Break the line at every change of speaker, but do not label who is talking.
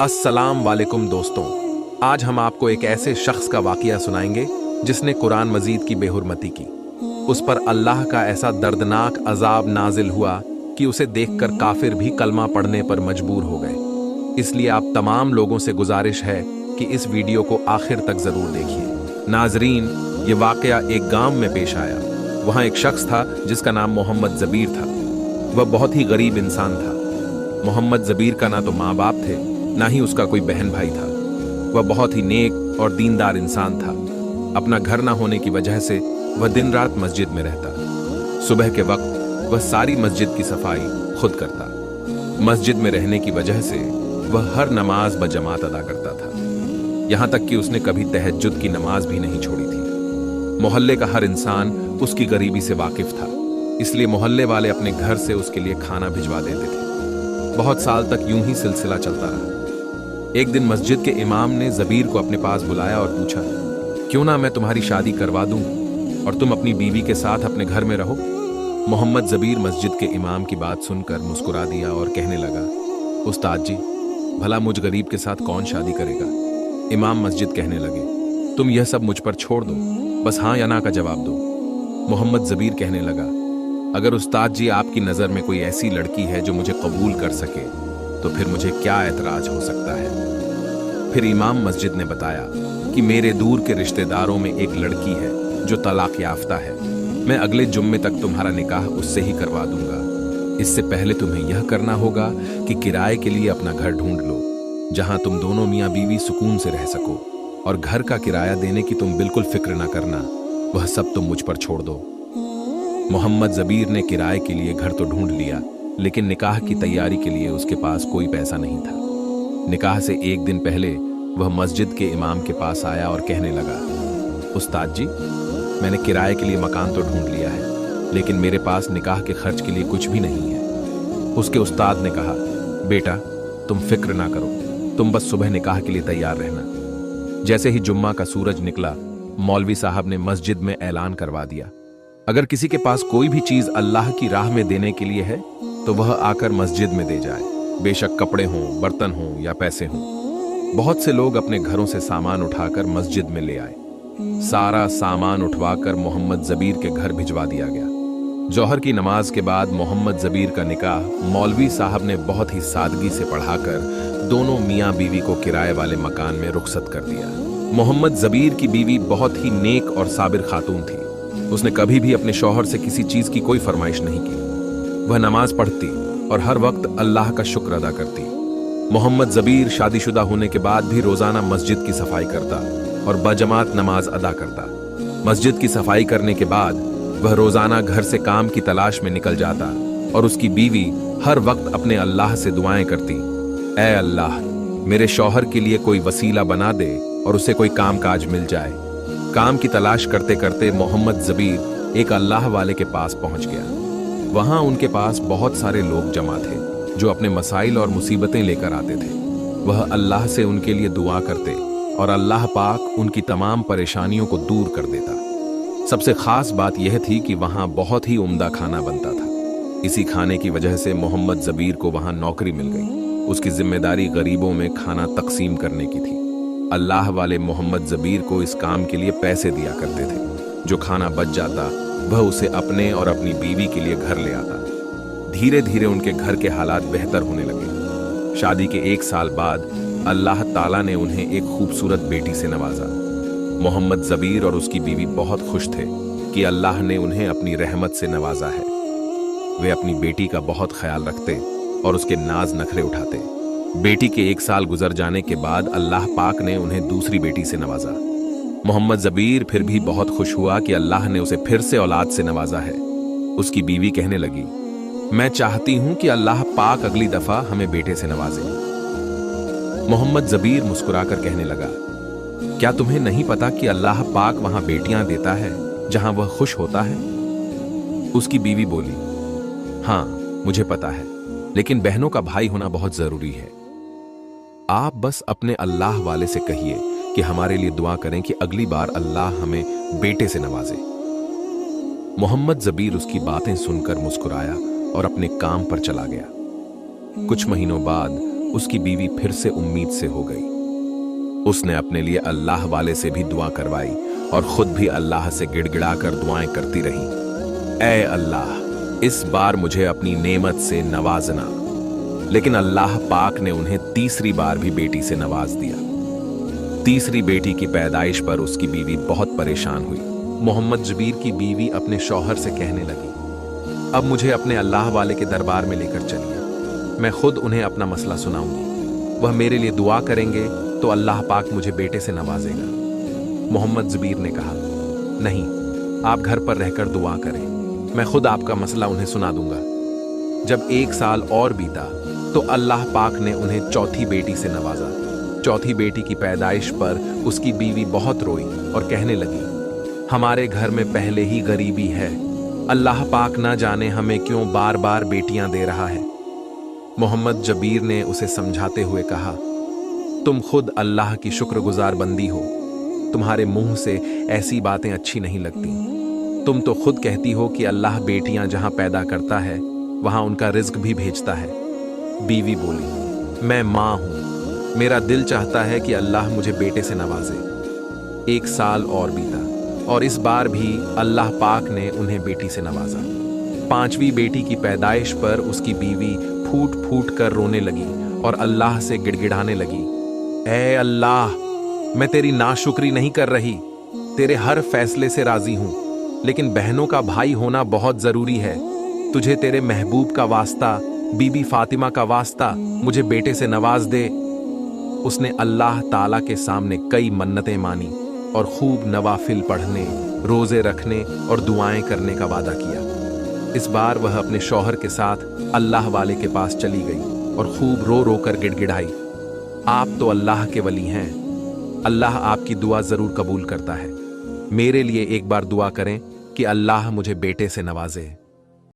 अस्सलाम वालेकुम दोस्तों, आज हम आपको एक ऐसे शख्स का वाकया सुनाएंगे जिसने कुरान मजीद की बेहुरमती की। उस पर अल्लाह का ऐसा दर्दनाक अजाब नाजिल हुआ कि उसे देखकर काफिर भी कलमा पढ़ने पर मजबूर हो गए। इसलिए आप तमाम लोगों से गुजारिश है कि इस वीडियो को आखिर तक जरूर देखिए। नाजरीन, ये वाकया एक गांव में पेश आया। वहां एक शख्स था जिसका नाम मोहम्मद जबीर था। वह बहुत ही गरीब इंसान था। मोहम्मद जबीर का ना तो माँ बाप थे, ना ही उसका कोई बहन भाई था। वह बहुत ही नेक और दीनदार इंसान था। अपना घर ना होने की वजह से वह दिन रात मस्जिद में रहता। सुबह के वक्त वह सारी मस्जिद की सफाई खुद करता। मस्जिद में रहने की वजह से वह हर नमाज बजमात अदा करता था। यहां तक कि उसने कभी तहज्जुद की नमाज भी नहीं छोड़ी थी। मोहल्ले का हर इंसान उसकी गरीबी से वाकिफ था, इसलिए मोहल्ले वाले अपने घर से उसके लिए खाना भिजवा देते थे। बहुत साल तक यूं ही सिलसिला चलता रहा। एक दिन मस्जिद के इमाम ने जबीर को अपने पास बुलाया और पूछा, क्यों ना मैं तुम्हारी शादी करवा दूं और तुम अपनी बीवी के साथ अपने घर में रहो। मोहम्मद जबीर मस्जिद के इमाम की बात सुनकर मुस्कुरा दिया और कहने लगा, उस्ताद जी, भला मुझ गरीब के साथ कौन शादी करेगा। इमाम मस्जिद कहने लगे, तुम यह सब मुझ पर छोड़ दो, बस हाँ या ना का जवाब दो। मोहम्मद जबीर कहने लगा, अगर उस्ताद जी आपकी नज़र में कोई ऐसी लड़की है जो मुझे कबूल कर सके तो फिर मुझे क्या एतराज हो सकता है। फिर इमाम मस्जिद ने बताया कि मेरे दूर के रिश्तेदारों में एक लड़की है जो तलाक याफ्ता है। मैं अगले जुम्मे तक तुम्हारा निकाह उससे ही करवा दूंगा। इससे पहले तुम्हें यह करना होगा कि किराए के लिए अपना घर ढूंढ लो, जहां तुम दोनों मियाँ बीवी सुकून से रह सको, और घर का किराया देने की तुम बिल्कुल फिक्र ना करना, वह सब तुम मुझ पर छोड़ दो। मोहम्मद जबीर ने किराए के लिए घर तो ढूंढ लिया, लेकिन निकाह की तैयारी के लिए उसके पास कोई पैसा नहीं था। निकाह से एक दिन पहले वह मस्जिद के इमाम के पास आया और कहने लगा, उस्ताद जी, मैंने किराए के लिए मकान तो ढूंढ लिया है, लेकिन मेरे पास निकाह के खर्च के लिए कुछ भी नहीं है। उसके उस्ताद ने कहा, बेटा, तुम फिक्र ना करो, तुम बस सुबह निकाह के लिए तैयार रहना। जैसे ही जुम्मा का सूरज निकला, मौलवी साहब ने मस्जिद में ऐलान करवा दिया, अगर किसी के पास कोई भी चीज अल्लाह की राह में देने के लिए है तो वह आकर मस्जिद में दे जाए, बेशक कपड़े हों, बर्तन हों या पैसे हों। बहुत से लोग अपने घरों से सामान उठाकर मस्जिद में ले आए। सारा सामान उठवाकर मोहम्मद जबीर के घर भिजवा दिया गया। जौहर की नमाज के बाद मोहम्मद जबीर का निकाह मौलवी साहब ने बहुत ही सादगी से पढ़ाकर दोनों मियाँ बीवी को किराए वाले मकान में रुखसत कर दिया। मोहम्मद जबीर की बीवी बहुत ही नेक और साबिर खातून थी। उसने कभी भी अपने शौहर से किसी चीज की कोई फरमाइश नहीं की। वह नमाज पढ़ती और हर वक्त अल्लाह का शुक्र अदा करती। मोहम्मद जबीर शादीशुदा होने के बाद भी रोजाना मस्जिद की सफाई करता और बजमात नमाज अदा करता। मस्जिद की सफाई करने के बाद वह रोजाना घर से काम की तलाश में निकल जाता और उसकी बीवी हर वक्त अपने अल्लाह से दुआएं करती, ऐ अल्लाह, मेरे शौहर के लिए कोई वसीला बना दे और उसे कोई काम काज मिल जाए। काम की तलाश करते करते मोहम्मद जबीर एक अल्लाह वाले के पास पहुंच गया। वहां उनके पास बहुत सारे लोग जमा थे जो अपने मसाइल और मुसीबतें लेकर आते थे। वह अल्लाह से उनके लिए दुआ करते और अल्लाह पाक उनकी तमाम परेशानियों को दूर कर देता। सबसे खास बात यह थी कि वहां बहुत ही उम्दा खाना बनता था। इसी खाने की वजह से मोहम्मद जबीर को वहां नौकरी मिल गई। उसकी जिम्मेदारी गरीबों में खाना तकसीम करने की थी। अल्लाह वाले मोहम्मद जबीर को इस काम के लिए पैसे दिया करते थे। जो खाना बच जाता वह उसे अपने और अपनी बीवी के लिए घर ले आता। धीरे धीरे उनके घर के हालात बेहतर होने लगे। शादी के 1 साल बाद अल्लाह ताला ने उन्हें एक खूबसूरत बेटी से नवाजा। मोहम्मद जबीर और उसकी बीवी बहुत खुश थे कि अल्लाह ने उन्हें अपनी रहमत से नवाजा है। वे अपनी बेटी का बहुत ख्याल रखते और उसके नाज नखरे उठाते। बेटी के 1 साल गुजर जाने के बाद अल्लाह पाक ने उन्हें दूसरी बेटी से नवाजा। मोहम्मद जबीर फिर भी बहुत खुश हुआ कि अल्लाह ने उसे फिर से औलाद से नवाजा है। उसकी बीवी कहने लगी, मैं चाहती हूं कि अल्लाह पाक अगली दफा हमें बेटे से नवाजे। मोहम्मद जबीर मुस्कुराकर कहने लगा, क्या तुम्हें नहीं पता कि अल्लाह पाक वहां बेटियां देता है जहां वह खुश होता है। उसकी बीवी बोली, हां मुझे पता है, लेकिन बहनों का भाई होना बहुत जरूरी है। आप बस अपने अल्लाह वाले से कहिए कि हमारे लिए दुआ करें कि अगली बार अल्लाह हमें बेटे से नवाजे। मोहम्मद जबीर उसकी बातें सुनकर मुस्कुराया और अपने काम पर चला गया। कुछ महीनों बाद उसकी बीवी फिर से उम्मीद से हो गई। उसने अपने लिए अल्लाह वाले से भी दुआ करवाई और खुद भी अल्लाह से गिड़गिड़ाकर दुआएं करती रही, ऐ अल्लाह, इस बार मुझे अपनी नेमत से नवाजना। लेकिन अल्लाह पाक ने उन्हें तीसरी बार भी बेटी से नवाज दिया। तीसरी बेटी की पैदाइश पर उसकी बीवी बहुत परेशान हुई। मोहम्मद जबीर की बीवी अपने शौहर से कहने लगी, अब मुझे अपने अल्लाह वाले के दरबार में लेकर चलिए, मैं खुद उन्हें अपना मसला सुनाऊंगी। वह मेरे लिए दुआ करेंगे तो अल्लाह पाक मुझे बेटे से नवाजेगा। मोहम्मद जबीर ने कहा, नहीं, आप घर पर रहकर दुआ करें, मैं खुद आपका मसला उन्हें सुना दूंगा। जब 1 साल और बीता तो अल्लाह पाक ने उन्हें चौथी बेटी से नवाजा। चौथी बेटी की पैदाइश पर उसकी बीवी बहुत रोई और कहने लगी, हमारे घर में पहले ही गरीबी है, अल्लाह पाक ना जाने हमें क्यों बार बार बेटियां दे रहा है। मोहम्मद जबीर ने उसे समझाते हुए कहा, तुम खुद अल्लाह की शुक्रगुजार बंदी हो, तुम्हारे मुंह से ऐसी बातें अच्छी नहीं लगती। तुम तो खुद कहती हो कि अल्लाह बेटियां जहां पैदा करता है वहां उनका रिज्क भी भेजता है। बीवी बोली, मैं माँ हूं, मेरा दिल चाहता है कि अल्लाह मुझे बेटे से नवाजे। 1 साल और बीता और इस बार भी अल्लाह पाक ने उन्हें बेटी से नवाजा। 5वीं बेटी की पैदाइश पर उसकी बीवी फूट फूट कर रोने लगी और अल्लाह से गिड़गिड़ाने लगी, ऐ अल्लाह, मैं तेरी नाशुक्री नहीं कर रही, तेरे हर फैसले से राजी हूं, लेकिन बहनों का भाई होना बहुत जरूरी है। तुझे तेरे महबूब का वास्ता, बीबी फातिमा का वास्ता, मुझे बेटे से नवाज दे। उसने अल्लाह ताला के सामने कई मन्नतें मानी और खूब नवाफिल पढ़ने, रोजे रखने और दुआएं करने का वादा किया। इस बार वह अपने शौहर के साथ अल्लाह वाले के पास चली गई और खूब रो रो कर गिड़गिड़ाई, आप तो अल्लाह के वली हैं, अल्लाह आपकी दुआ जरूर कबूल करता है, मेरे लिए एक बार दुआ करें कि अल्लाह मुझे बेटे से नवाजे।